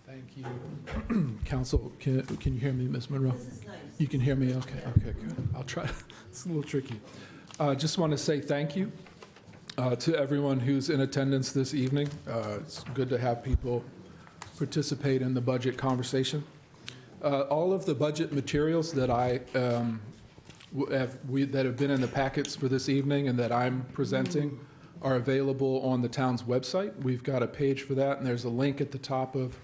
Thank you. Council, can you hear me, Ms. Monroe? This is nice. You can hear me? Okay, good. I'll try. It's a little tricky. Just want to say thank you to everyone who's in attendance this evening. It's good to have people participate in the budget conversation. All of the budget materials that that have been in the packets for this evening and that I'm presenting are available on the town's website. We've got a page for that, and there's a link at the top of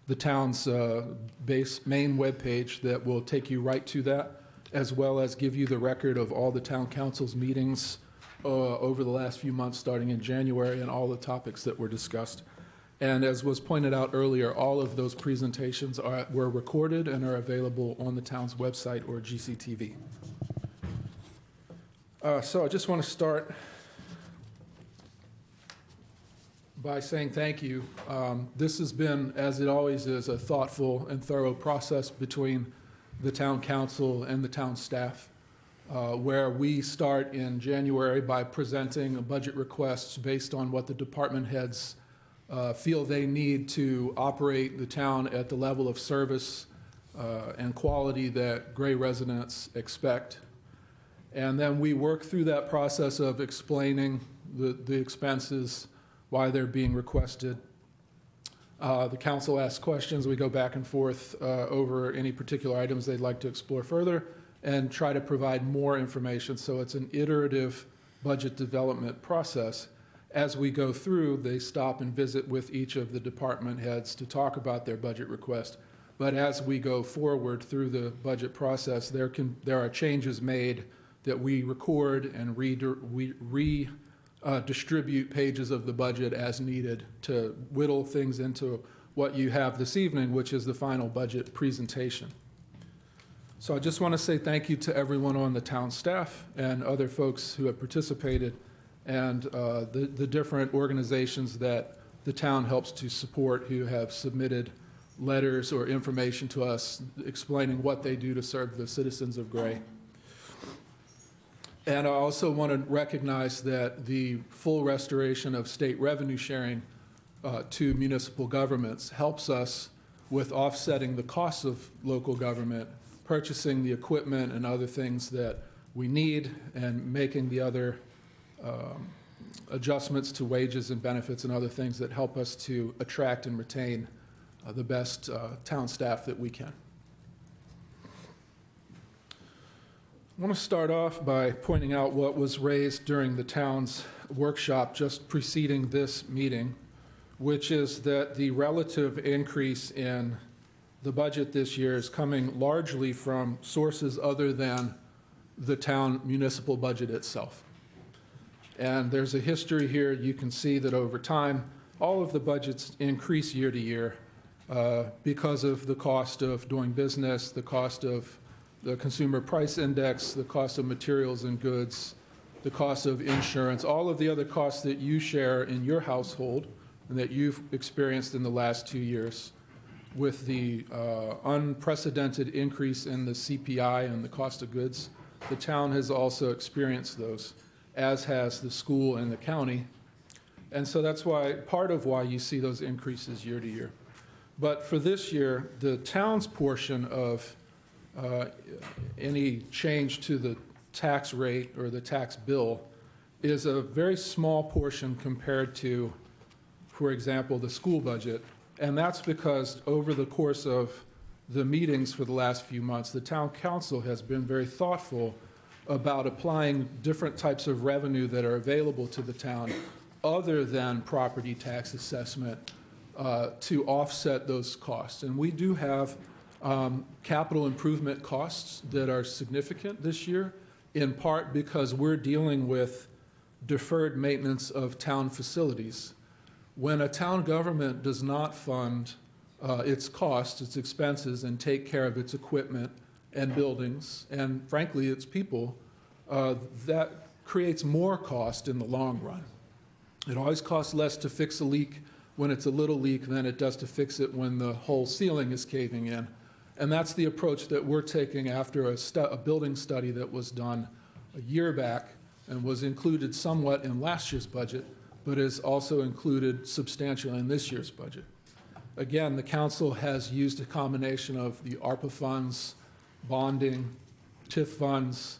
the town's main webpage that will take you right to that, as well as give you the record of all the town council's meetings over the last few months, starting in January, and all the topics that were discussed. And as was pointed out earlier, all of those presentations were recorded and are available on the town's website or GCTV. So I just want to start by saying thank you. This has been, as it always is, a thoughtful and thorough process between the town council and the town staff, where we start in January by presenting budget requests based on what the department heads feel they need to operate the town at the level of service and quality that Gray residents expect. And then we work through that process of explaining the expenses, why they're being requested. The council asks questions. We go back and forth over any particular items they'd like to explore further and try to provide more information. So it's an iterative budget development process. As we go through, they stop and visit with each of the department heads to talk about their budget request. But as we go forward through the budget process, there are changes made that we record and distribute pages of the budget as needed to whittle things into what you have this evening, which is the final budget presentation. So I just want to say thank you to everyone on the town staff and other folks who have participated, and the different organizations that the town helps to support who have submitted letters or information to us explaining what they do to serve the citizens of Gray. And I also want to recognize that the full restoration of state revenue sharing to municipal governments helps us with offsetting the costs of local government, purchasing the equipment and other things that we need, and making the other adjustments to wages and benefits and other things that help us to attract and retain the best town staff that we can. I want to start off by pointing out what was raised during the town's workshop just preceding this meeting, which is that the relative increase in the budget this year is coming largely from sources other than the town municipal budget itself. And there's a history here. You can see that over time, all of the budgets increase year to year because of the cost of doing business, the cost of the consumer price index, the cost of materials and goods, the cost of insurance, all of the other costs that you share in your household and that you've experienced in the last 2 years. With the unprecedented increase in the CPI and the cost of goods, the town has also experienced those, as has the school and the county. And so that's why, part of why you see those increases year to year. But for this year, the town's portion of any change to the tax rate or the tax bill is a very small portion compared to, for example, the school budget. And that's because over the course of the meetings for the last few months, the town council has been very thoughtful about applying different types of revenue that are available to the town other than property tax assessment to offset those costs. And we do have capital improvement costs that are significant this year, in part because we're dealing with deferred maintenance of town facilities. When a town government does not fund its costs, its expenses, and take care of its equipment and buildings, and frankly, its people, that creates more cost in the long run. It always costs less to fix a leak when it's a little leak than it does to fix it when the whole ceiling is caving in. And that's the approach that we're taking after a building study that was done a year back and was included somewhat in last year's budget, but is also included substantially in this year's budget. Again, the council has used a combination of the ARPA funds, bonding, TIF funds,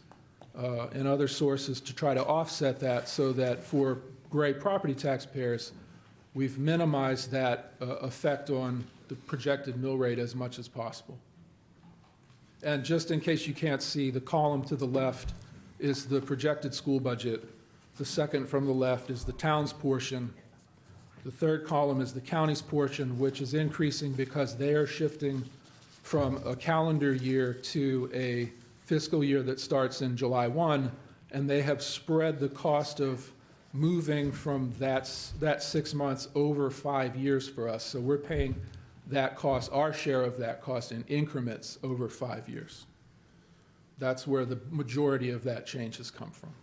and other sources to try to offset that so that for Gray property taxpayers, we've minimized that effect on the projected mill rate as much as possible. And just in case you can't see, the column to the left is the projected school budget. The second from the left is the town's portion. The third column is the county's portion, which is increasing because they are shifting from a calendar year to a fiscal year that starts in July 1, and they have spread the cost of moving from that 6 months over 5 years for us. So we're paying that cost, our share of that cost, in increments over 5 years. That's where the majority of that change has come from.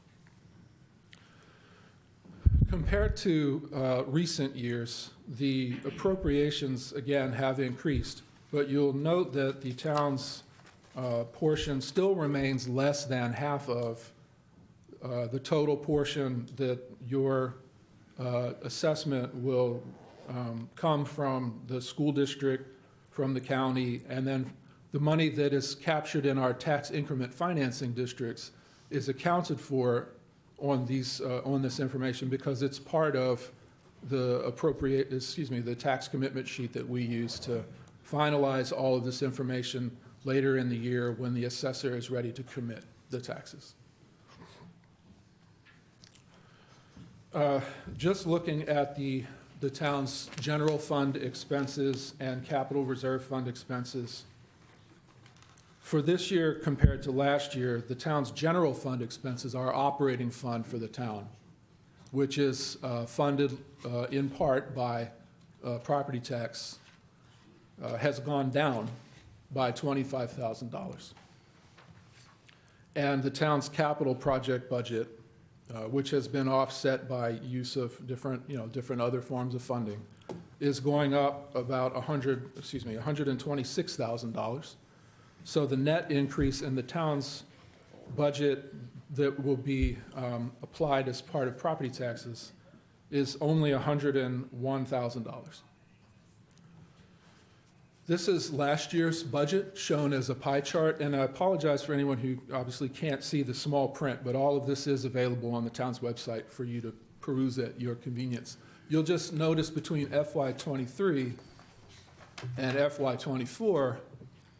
Compared to recent years, the appropriations, again, have increased, but you'll note that the town's portion still remains less than half of the total portion that your assessment will come from the school district, from the county, and then the money that is captured in our tax increment financing districts is accounted for on this information because it's part of the the tax commitment sheet that we use to finalize all of this information later in the year when the assessor is ready to commit the taxes. Just looking at the town's general fund expenses and capital reserve fund expenses, for this year compared to last year, the town's general fund expenses, our operating fund for the town, which is funded in part by property tax, has gone down by $25,000. And the town's capital project budget, which has been offset by use of different other forms of funding, is going up about $126,000. So the net increase in the town's budget that will be applied as part of property taxes is only $101,000. This is last year's budget shown as a pie chart, and I apologize for anyone who obviously can't see the small print, but all of this is available on the town's website for you to peruse at your convenience. You'll just notice between FY23 and FY24,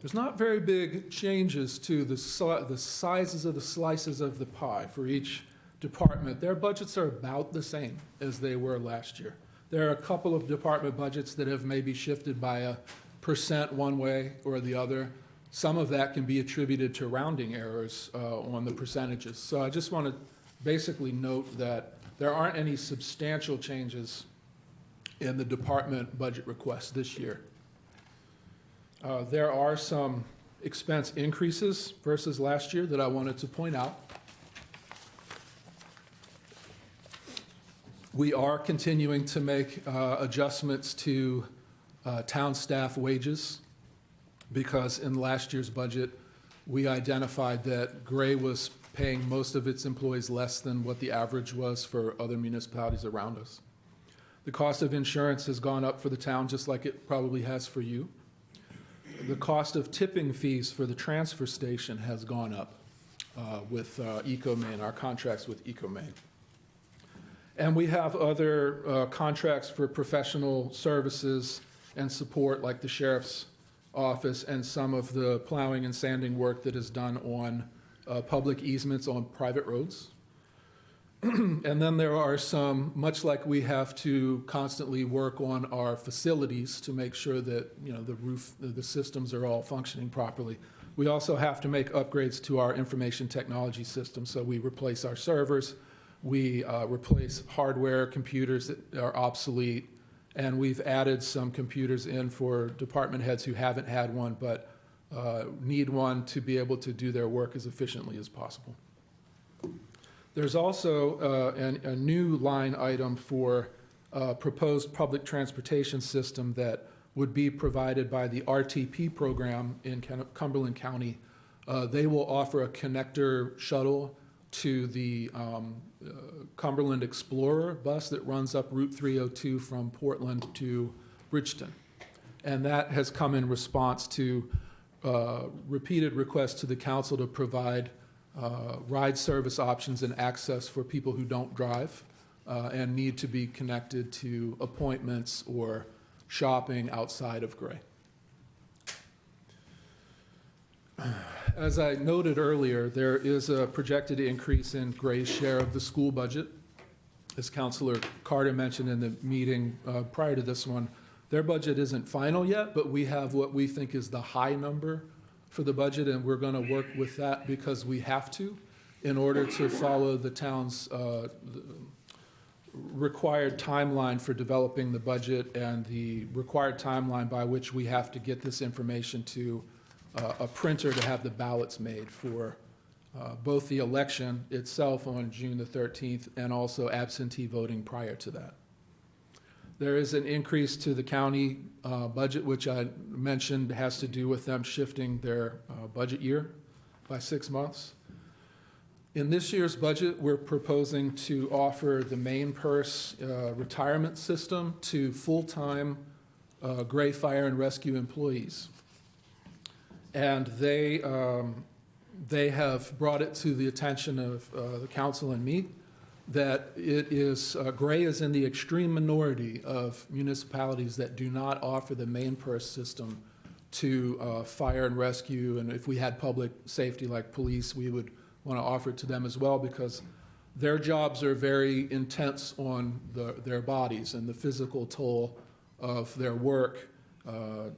there's not very big changes to the sizes of the slices of the pie for each department. Their budgets are about the same as they were last year. There are a couple of department budgets that have maybe shifted by a % one way or the other. Some of that can be attributed to rounding errors on the percentages. So I just want to basically note that there aren't any substantial changes in the department budget requests this year. There are some expense increases versus last year that I wanted to point out. We are continuing to make adjustments to town staff wages because in last year's budget, we identified that Gray was paying most of its employees less than what the average was for other municipalities around us. The cost of insurance has gone up for the town just like it probably has for you. The cost of tipping fees for the transfer station has gone up with EcoMaine, our contracts with EcoMaine. And we have other contracts for professional services and support like the sheriff's office and some of the plowing and sanding work that is done on public easements on private roads. And then there are some, much like we have to constantly work on our facilities to make sure that the roof, the systems are all functioning properly. We also have to make upgrades to our information technology system. So we replace our servers, we replace hardware computers that are obsolete, and we've added some computers in for department heads who haven't had one but need one to be able to do their work as efficiently as possible. There's also a new line item for a proposed public transportation system that would be provided by the RTP program in Cumberland County. They will offer a connector shuttle to the Cumberland Explorer bus that runs up Route 302 from Portland to Bridgeton. And that has come in response to repeated requests to the council to provide ride service options and access for people who don't drive and need to be connected to appointments or shopping outside of Gray. As I noted earlier, there is a projected increase in Gray's share of the school budget. As Councilor Carter mentioned in the meeting prior to this one, their budget isn't final yet, but we have what we think is the high number for the budget, and we're going to work with that because we have to in order to follow the town's required timeline for developing the budget and the required timeline by which we have to get this information to a printer to have the ballots made for both the election itself on June the 13th and also absentee voting prior to that. There is an increase to the county budget, which I mentioned has to do with them shifting their budget year by 6 months. In this year's budget, we're proposing to offer the main purse retirement system to full-time Gray Fire and Rescue employees. And they have brought it to the attention of the council and me that it is, Gray is in the extreme minority of municipalities that do not offer the main purse system to fire and rescue. And if we had public safety like police, we would want to offer it to them as well because their jobs are very intense on their bodies, and the physical toll of their work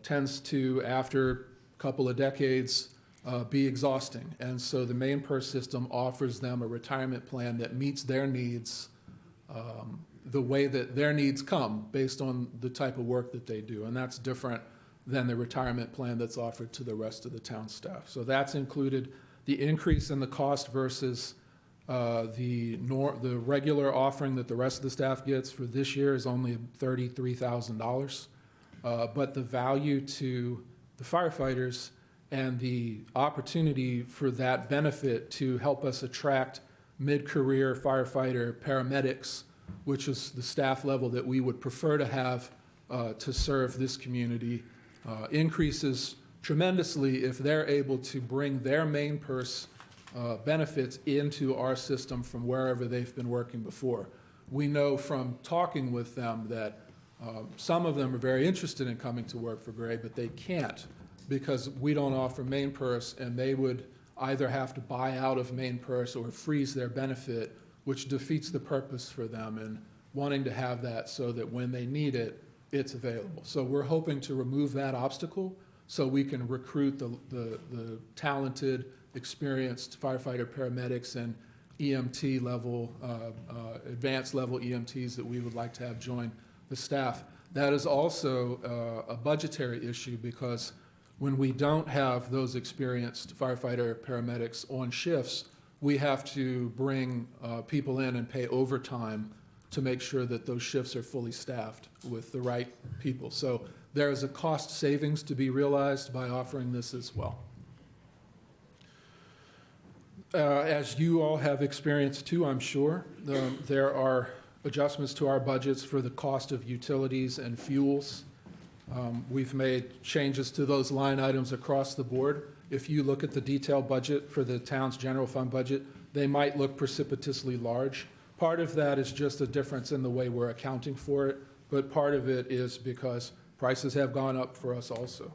tends to, after a couple of decades, be exhausting. And so the main purse system offers them a retirement plan that meets their needs the way that their needs come based on the type of work that they do. And that's different than the retirement plan that's offered to the rest of the town staff. So that's included. The increase in the cost versus the regular offering that the rest of the staff gets for this year is only $33,000. But the value to the firefighters and the opportunity for that benefit to help us attract mid-career firefighter paramedics, which is the staff level that we would prefer to have to serve this community, increases tremendously if they're able to bring their main purse benefits into our system from wherever they've been working before. We know from talking with them that some of them are very interested in coming to work for Gray, but they can't because we don't offer main purse, and they would either have to buy out of main purse or freeze their benefit, which defeats the purpose for them and wanting to have that so that when they need it, it's available. So we're hoping to remove that obstacle so we can recruit the talented, experienced firefighter paramedics and EMT level, advanced level EMTs that we would like to have join the staff. That is also a budgetary issue because when we don't have those experienced firefighter paramedics on shifts, we have to bring people in and pay overtime to make sure that those shifts are fully staffed with the right people. So there is a cost savings to be realized by offering this as well. As you all have experienced too, I'm sure, there are adjustments to our budgets for the cost of utilities and fuels. We've made changes to those line items across the board. If you look at the detailed budget for the town's general fund budget, they might look precipitously large. Part of that is just a difference in the way we're accounting for it, but part of it is because prices have gone up for us also.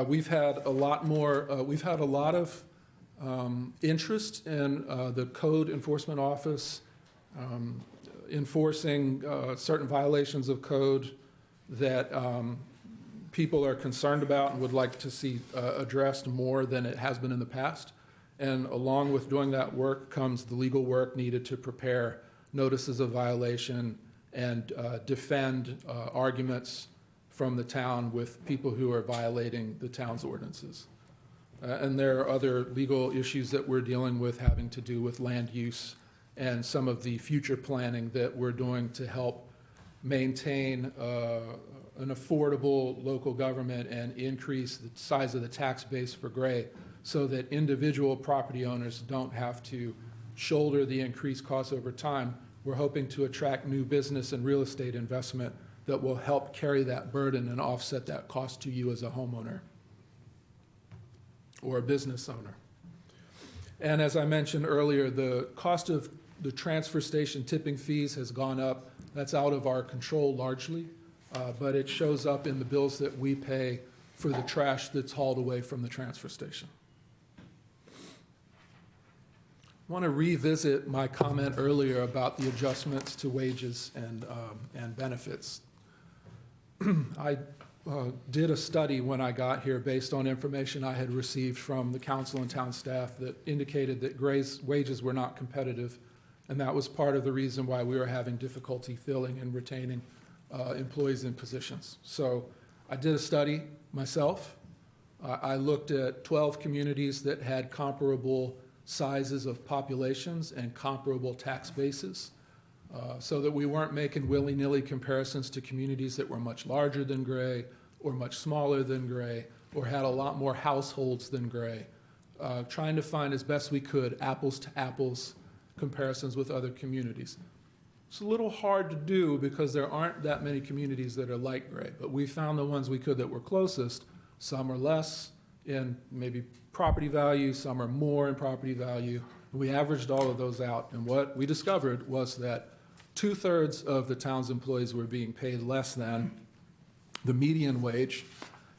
We've had a lot of interest in the Code Enforcement Office enforcing certain violations of code that people are concerned about and would like to see addressed more than it has been in the past. And along with doing that work comes the legal work needed to prepare notices of violation and defend arguments from the town with people who are violating the town's ordinances. And there are other legal issues that we're dealing with having to do with land use and some of the future planning that we're doing to help maintain an affordable local government and increase the size of the tax base for Gray so that individual property owners don't have to shoulder the increased costs over time. We're hoping to attract new business and real estate investment that will help carry that burden and offset that cost to you as a homeowner or a business owner. And as I mentioned earlier, the cost of the transfer station tipping fees has gone up. That's out of our control largely, but it shows up in the bills that we pay for the trash that's hauled away from the transfer station. I want to revisit my comment earlier about the adjustments to wages and benefits. I did a study when I got here based on information I had received from the council and town staff that indicated that Gray's wages were not competitive, and that was part of the reason why we were having difficulty filling and retaining employees in positions. So I did a study myself. I looked at 12 communities that had comparable sizes of populations and comparable tax bases, so that we weren't making willy-nilly comparisons to communities that were much larger than Gray or much smaller than Gray or had a lot more households than Gray, trying to find as best we could apples to apples comparisons with other communities. It's a little hard to do because there aren't that many communities that are like Gray, but we found the ones we could that were closest. Some are less in maybe property value, some are more in property value. We averaged all of those out, and what we discovered was that 2/3 of the town's employees were being paid less than the median wage,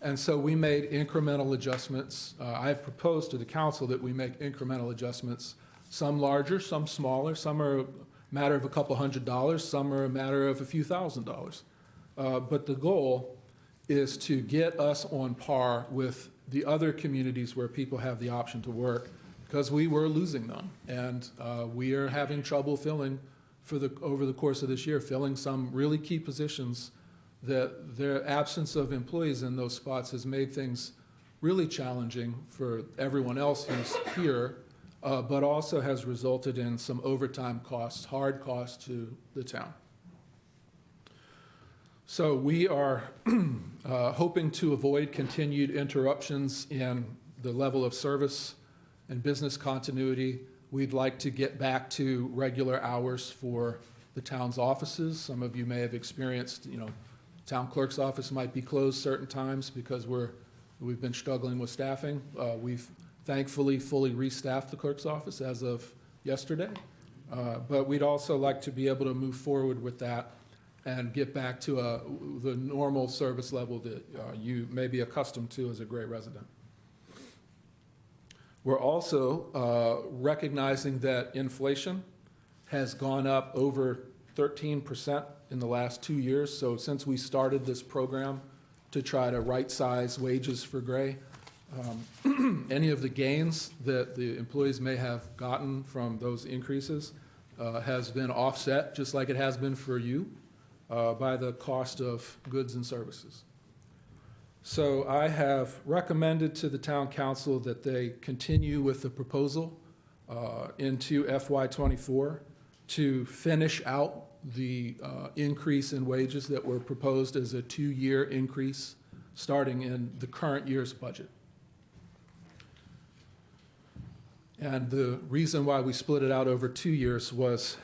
and so we made incremental adjustments. I have proposed to the council that we make incremental adjustments, some larger, some smaller, some are a matter of a couple $100, some are a matter of a few $1,000s. But the goal is to get us on par with the other communities where people have the option to work, because we were losing them, and we are having trouble filling over the course of this year, filling some really key positions that their absence of employees in those spots has made things really challenging for everyone else who's here, but also has resulted in some overtime costs, hard costs to the town. So we are hoping to avoid continued interruptions in the level of service and business continuity. We'd like to get back to regular hours for the town's offices. Some of you may have experienced, town clerk's office might be closed certain times because we've been struggling with staffing. We've thankfully fully restaffed the clerk's office as of yesterday. But we'd also like to be able to move forward with that and get back to the normal service level that you may be accustomed to as a Gray resident. We're also recognizing that inflation has gone up over 13% in the last 2 years. So since we started this program to try to right-size wages for Gray, any of the gains that the employees may have gotten from those increases has been offset, just like it has been for you, by the cost of goods and services. So I have recommended to the town council that they continue with the proposal into FY24 to finish out the increase in wages that were proposed as a 2-year increase starting in the current year's budget. And the reason why we split it out over 2 years was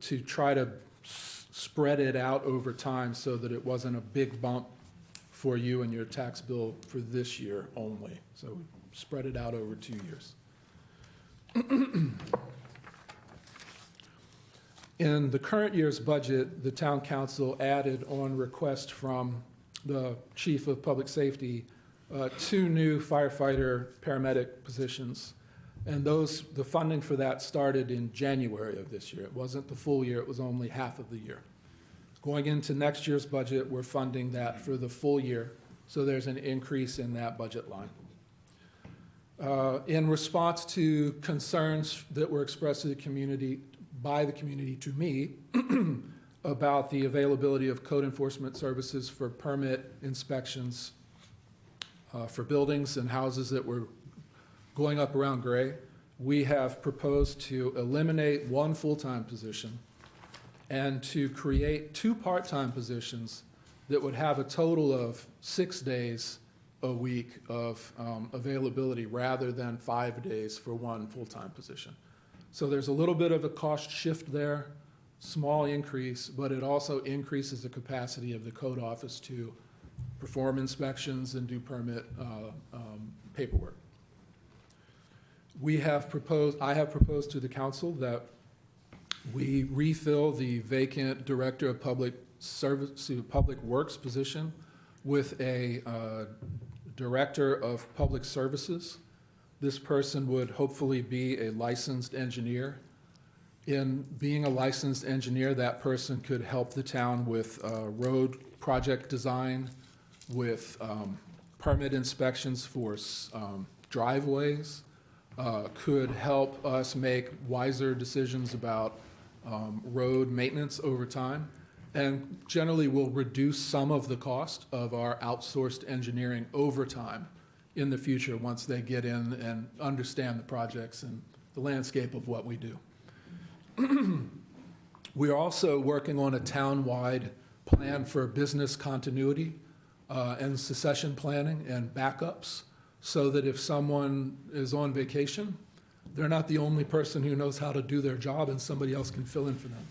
to try to spread it out over time so that it wasn't a big bump for you and your tax bill for this year only. So we spread it out over 2 years. In the current year's budget, the town council added on request from the chief of public safety 2 new firefighter paramedic positions. And the funding for that started in January of this year. It wasn't the full year, it was only half of the year. Going into next year's budget, we're funding that for the full year, so there's an increase in that budget line. In response to concerns that were expressed to the community, by the community to me, about the availability of code enforcement services for permit inspections for buildings and houses that were going up around Gray, we have proposed to eliminate 1 full-time position and to create 2 part-time positions that would have a total of 6 days a week of availability rather than 5 days for 1 full-time position. So there's a little bit of a cost shift there, small increase, but it also increases the capacity of the code office to perform inspections and do permit paperwork. I have proposed to the council that we refill the vacant Director of Public Works position with a Director of Public Services. This person would hopefully be a licensed engineer. In being a licensed engineer, that person could help the town with road project design, with permit inspections for driveways, could help us make wiser decisions about road maintenance over time, and generally will reduce some of the cost of our outsourced engineering over time in the future once they get in and understand the projects and the landscape of what we do. We are also working on a town-wide plan for business continuity and succession planning and backups, so that if someone is on vacation, they're not the only person who knows how to do their job and somebody else can fill in for them.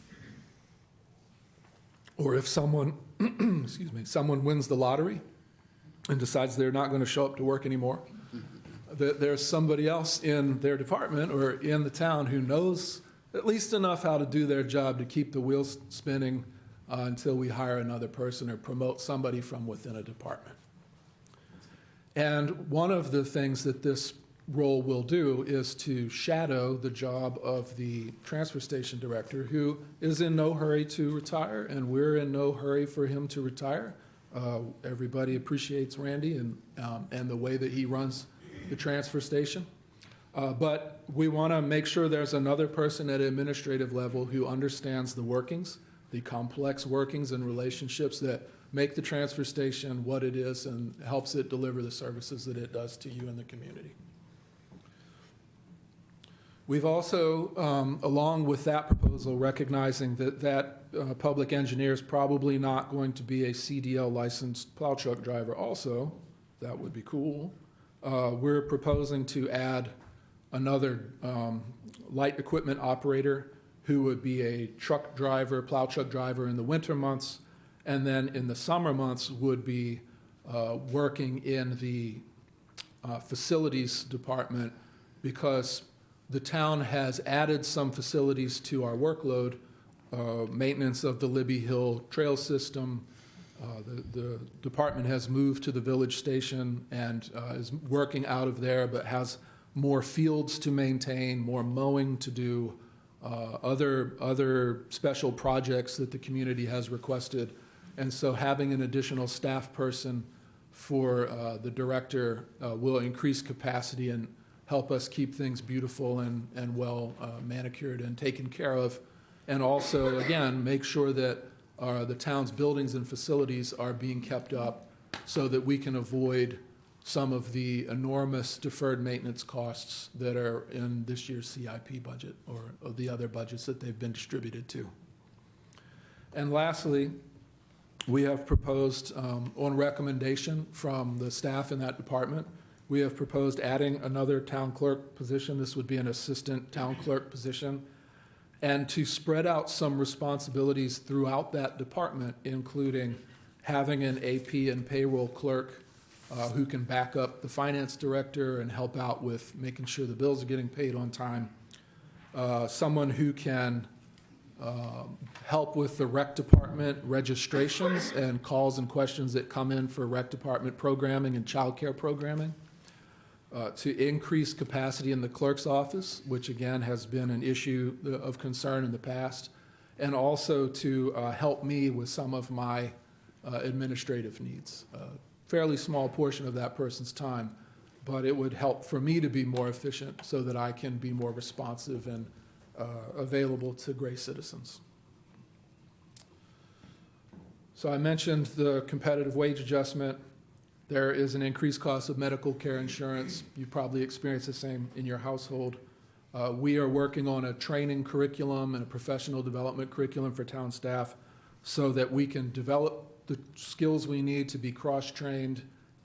Or if someone, excuse me, someone wins the lottery and decides they're not going to show up to work anymore, that there's somebody else in their department or in the town who knows at least enough how to do their job to keep the wheels spinning until we hire another person or promote somebody from within a department. And one of the things that this role will do is to shadow the job of the transfer station director, who is in no hurry to retire, and we're in no hurry for him to retire. Everybody appreciates Randy and the way that he runs the transfer station. But we want to make sure there's another person at administrative level who understands the workings, the complex workings and relationships that make the transfer station what it is and helps it deliver the services that it does to you in the community. We've also, along with that proposal, recognizing that public engineer is probably not going to be a CDL licensed plow truck driver also. That would be cool. We're proposing to add another light equipment operator who would be a truck driver, plow truck driver in the winter months, and then in the summer months would be working in the facilities department, because the town has added some facilities to our workload, maintenance of the Libby Hill Trail System. The department has moved to the village station and is working out of there, but has more fields to maintain, more mowing to do, other special projects that the community has requested. And so having an additional staff person for the director will increase capacity and help us keep things beautiful and well manicured and taken care of. And also, again, make sure that the town's buildings and facilities are being kept up so that we can avoid some of the enormous deferred maintenance costs that are in this year's CIP budget or the other budgets that they've been distributed to. And lastly, we have proposed, on recommendation from the staff in that department, we have proposed adding another town clerk position. This would be an assistant town clerk position, and to spread out some responsibilities throughout that department, including having an AP and payroll clerk who can back up the finance director and help out with making sure the bills are getting paid on time. Someone who can help with the rec department registrations and calls and questions that come in for rec department programming and childcare programming. To increase capacity in the clerk's office, which again has been an issue of concern in the past, and also to help me with some of my administrative needs. Fairly small portion of that person's time, but it would help for me to be more efficient so that I can be more responsive and available to Gray citizens. So I mentioned the competitive wage adjustment. There is an increased cost of medical care insurance. You've probably experienced the same in your household. We are working on a training curriculum and a professional development curriculum for town staff so that we can develop the skills we need to be cross-trained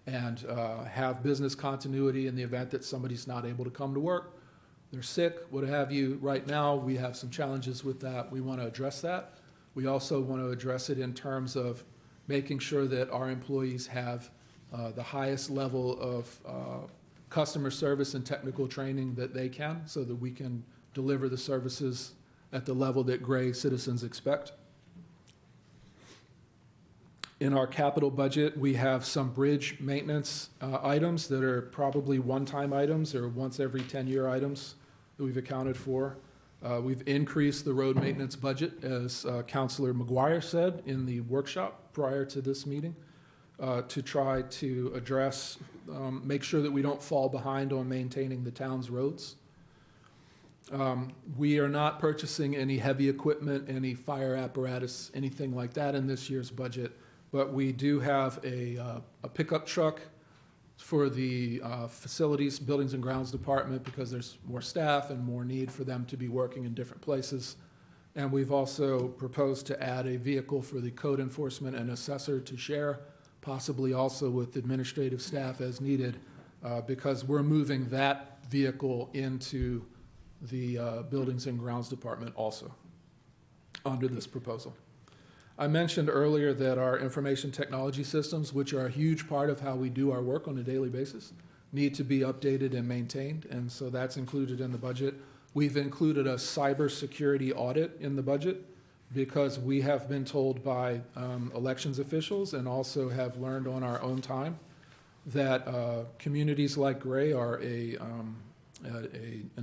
and have business continuity in the event that somebody's not able to come to work, they're sick, what have you. Right now, we have some challenges with that. We want to address that. We also want to address it in terms of making sure that our employees have the highest level of customer service and technical training that they can, so that we can deliver the services at the level that Gray citizens expect. In our capital budget, we have some bridge maintenance items that are probably one-time items or once every 10-year items that we've accounted for. We've increased the road maintenance budget, as Councilor McGuire said in the workshop prior to this meeting, to try to address, make sure that we don't fall behind on maintaining the town's roads. We are not purchasing any heavy equipment, any fire apparatus, anything like that in this year's budget, but we do have a pickup truck for the facilities, buildings and grounds department, because there's more staff and more need for them to be working in different places. And we've also proposed to add a vehicle for the code enforcement and assessor to share, possibly also with administrative staff as needed, because we're moving that vehicle into the buildings and grounds department also under this proposal. I mentioned earlier that our information technology systems, which are a huge part of how we do our work on a daily basis, need to be updated and maintained, and so that's included in the budget. We've included a cybersecurity audit in the budget because we have been told by elections officials and also have learned on our own time that communities like Gray are an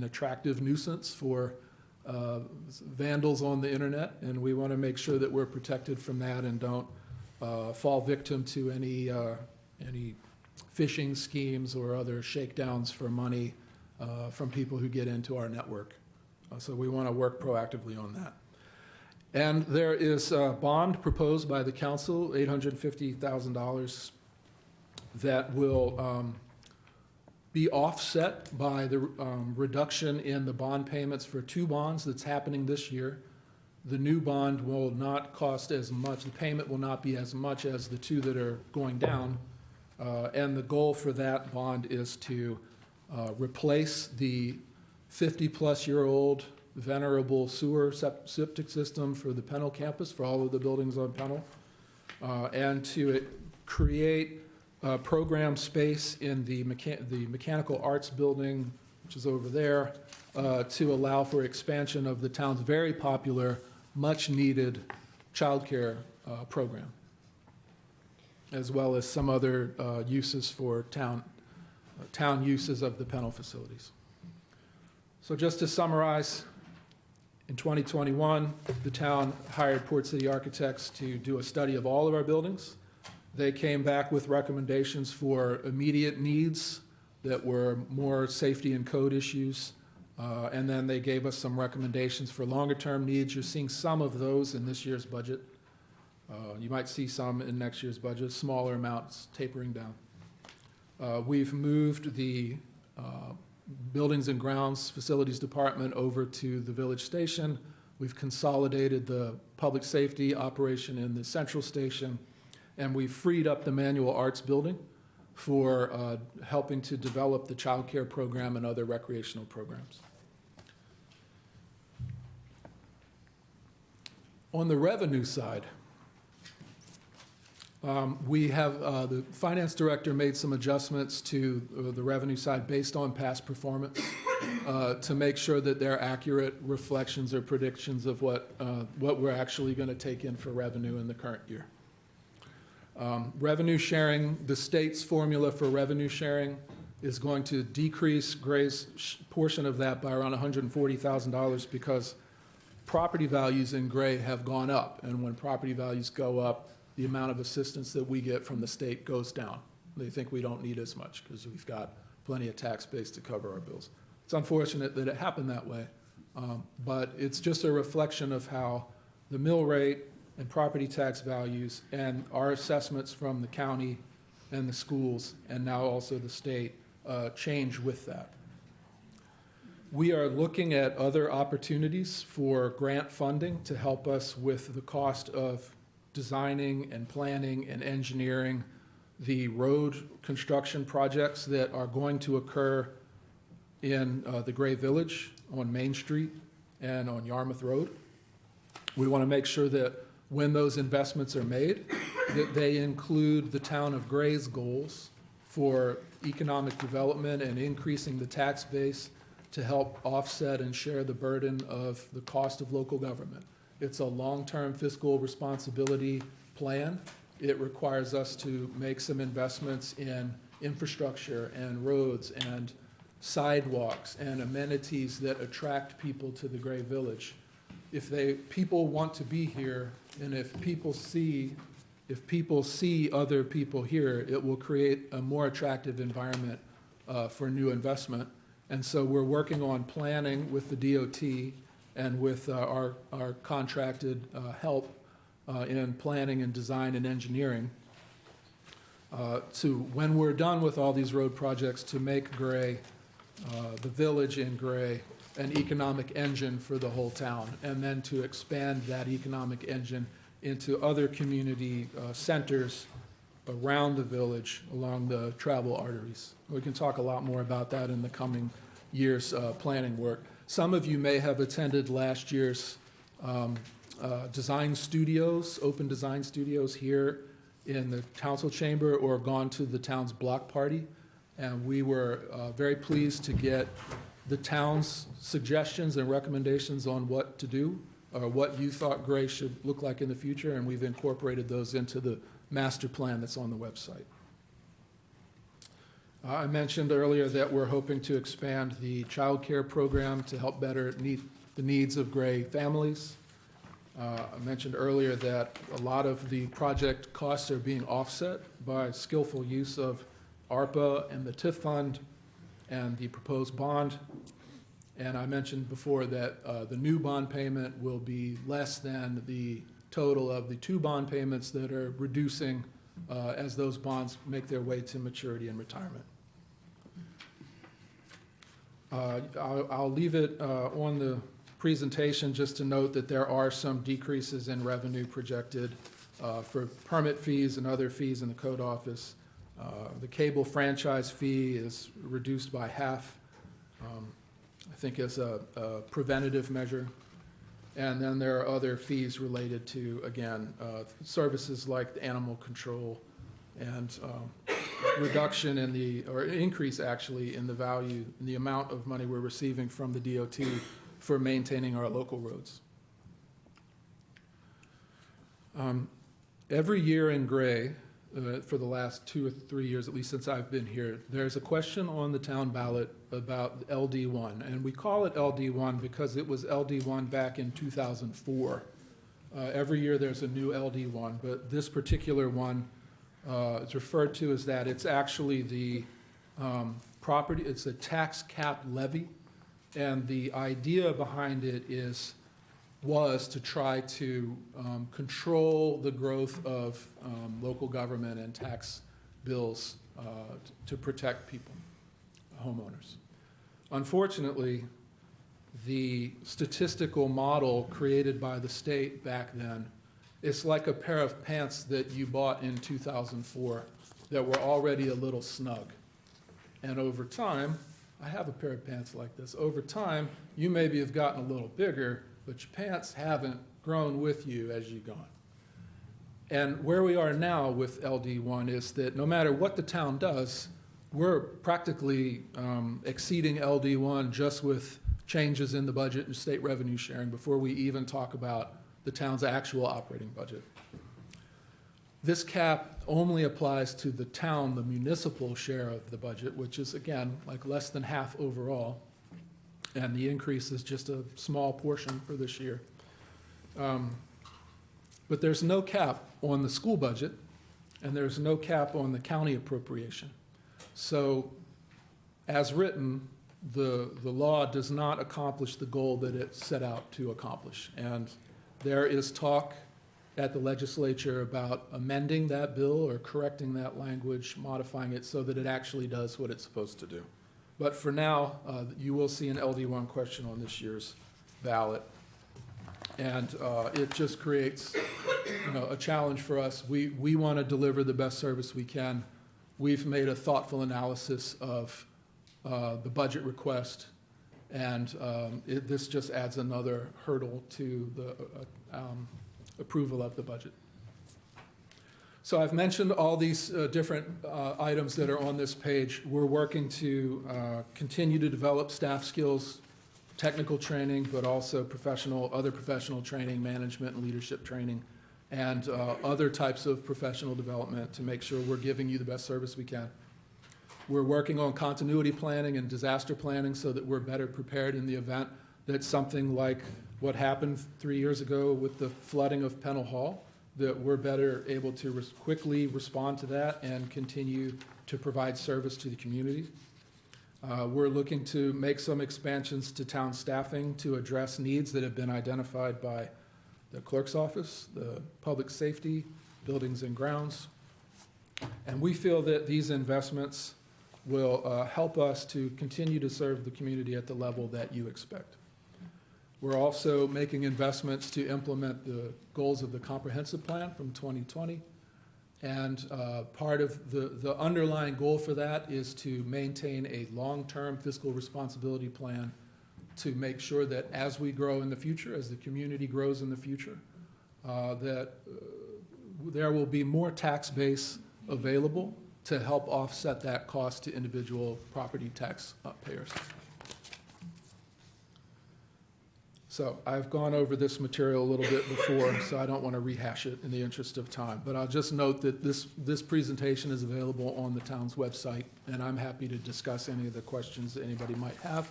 attractive nuisance for vandals on the internet, and we want to make sure that we're protected from that and don't fall victim to any phishing schemes or other shakedowns for money from people who get into our network. So we want to work proactively on that. And there is a bond proposed by the council, $850,000, that will be offset by the reduction in the bond payments for two bonds that's happening this year. The new bond will not cost as much, the payment will not be as much as the two that are going down. And the goal for that bond is to replace the 50-plus-year-old venerable sewer septic system for the Pennell campus, for all of the buildings on Pennell, and to create program space in the mechanical arts building, which is over there, to allow for expansion of the town's very popular, much-needed childcare program, as well as some other uses for town uses of the Pennell facilities. So just to summarize, in 2021, the town hired Port City Architects to do a study of all of our buildings. They came back with recommendations for immediate needs that were more safety and code issues, and then they gave us some recommendations for longer-term needs. You're seeing some of those in this year's budget. You might see some in next year's budget, smaller amounts tapering down. We've moved the Buildings and Grounds Facilities Department over to the Village Station. We've consolidated the public safety operation in the Central Station, and we've freed up the Manual Arts Building for helping to develop the child care program and other recreational programs. On the revenue side, we have, the finance director made some adjustments to the revenue side based on past performance to make sure that they're accurate reflections or predictions of what we're actually going to take in for revenue in the current year. Revenue sharing, the state's formula for revenue sharing is going to decrease Gray's portion of that by around $140,000 because property values in Gray have gone up, and when property values go up, the amount of assistance that we get from the state goes down. They think we don't need as much because we've got plenty of tax base to cover our bills. It's unfortunate that it happened that way, but it's just a reflection of how the mill rate and property tax values and our assessments from the county and the schools and now also the state change with that. We are looking at other opportunities for grant funding to help us with the cost of designing and planning and engineering the road construction projects that are going to occur in the Gray Village on Main Street and on Yarmouth Road. We want to make sure that when those investments are made, that they include the town of Gray's goals for economic development and increasing the tax base to help offset and share the burden of the cost of local government. It's a long-term fiscal responsibility plan. It requires us to make some investments in infrastructure and roads and sidewalks and amenities that attract people to the Gray Village. If people want to be here, and if people see other people here, it will create a more attractive environment for new investment. And so we're working on planning with the DOT and with our contracted help in planning and design and engineering to, when we're done with all these road projects, to make Gray, the village in Gray, an economic engine for the whole town, and then to expand that economic engine into other community centers around the village along the travel arteries. We can talk a lot more about that in the coming years' planning work. Some of you may have attended last year's design studios, open design studios here in the council chamber, or gone to the town's block party. And we were very pleased to get the town's suggestions and recommendations on what to do, or what you thought Gray should look like in the future, and we've incorporated those into the master plan that's on the website. I mentioned earlier that we're hoping to expand the child care program to help better meet the needs of Gray families. I mentioned earlier that a lot of the project costs are being offset by skillful use of ARPA and the TIF fund and the proposed bond. And I mentioned before that the new bond payment will be less than the total of the two bond payments that are reducing as those bonds make their way to maturity and retirement. I'll leave it on the presentation just to note that there are some decreases in revenue projected for permit fees and other fees in the code office. The cable franchise fee is reduced by half, I think as a preventative measure. And then there are other fees related to, again, services like the animal control and reduction in the, or increase actually in the value, in the amount of money we're receiving from the DOT for maintaining our local roads. Every year in Gray, for the last 2 or 3 years, at least since I've been here, there's a question on the town ballot about LD1. And we call it LD1 because it was LD1 back in 2004. Every year there's a new LD1, but this particular one is referred to as that. It's actually the property, it's a tax cap levy. And the idea behind it was to try to control the growth of local government and tax bills to protect people, homeowners. Unfortunately, the statistical model created by the state back then, it's like a pair of pants that you bought in 2004 that were already a little snug. And over time, I have a pair of pants like this. Over time, you maybe have gotten a little bigger, but your pants haven't grown with you as you've gone. And where we are now with LD1 is that no matter what the town does, we're practically exceeding LD1 just with changes in the budget and state revenue sharing before we even talk about the town's actual operating budget. This cap only applies to the town, the municipal share of the budget, which is, again, like less than half overall. And the increase is just a small portion for this year. But there's no cap on the school budget, and there's no cap on the county appropriation. So as written, the law does not accomplish the goal that it set out to accomplish. And there is talk at the legislature about amending that bill or correcting that language, modifying it so that it actually does what it's supposed to do. But for now, you will see an LD1 question on this year's ballot. And it just creates a challenge for us. We want to deliver the best service we can. We've made a thoughtful analysis of the budget request, and this just adds another hurdle to the approval of the budget. So I've mentioned all these different items that are on this page. We're working to continue to develop staff skills, technical training, but also other professional training, management and leadership training, and other types of professional development to make sure we're giving you the best service we can. We're working on continuity planning and disaster planning so that we're better prepared in the event that something like what happened 3 years ago with the flooding of Pennell Hall, that we're better able to quickly respond to that and continue to provide service to the community. We're looking to make some expansions to town staffing to address needs that have been identified by the clerk's office, the public safety, buildings and grounds. And we feel that these investments will help us to continue to serve the community at the level that you expect. We're also making investments to implement the goals of the comprehensive plan from 2020. And part of the underlying goal for that is to maintain a long-term fiscal responsibility plan to make sure that as we grow in the future, as the community grows in the future, that there will be more tax base available to help offset that cost to individual property tax payers. So I've gone over this material a little bit before, so I don't want to rehash it in the interest of time. But I'll just note that this presentation is available on the town's website, and I'm happy to discuss any of the questions that anybody might have.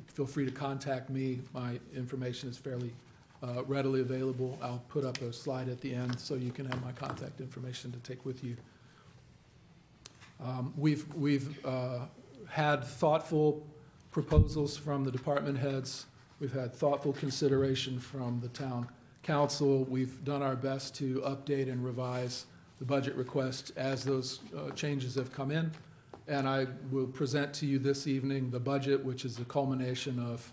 Feel free to contact me. My information is fairly readily available. I'll put up a slide at the end so you can have my contact information to take with you. We've had thoughtful proposals from the department heads. We've had thoughtful consideration from the town council. We've done our best to update and revise the budget request as those changes have come in. And I will present to you this evening the budget, which is the culmination of,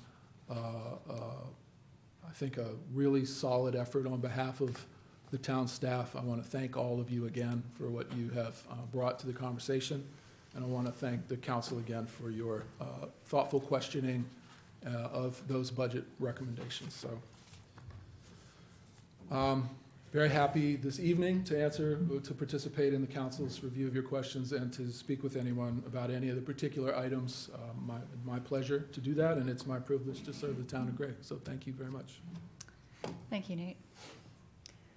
I think, a really solid effort on behalf of the town staff. I want to thank all of you again for what you have brought to the conversation. And I want to thank the council again for your thoughtful questioning of those budget recommendations. So very happy this evening to participate in the council's review of your questions and to speak with anyone about any of the particular items. My pleasure to do that, and it's my privilege to serve the town of Gray. So thank you very much. Thank you, Nate.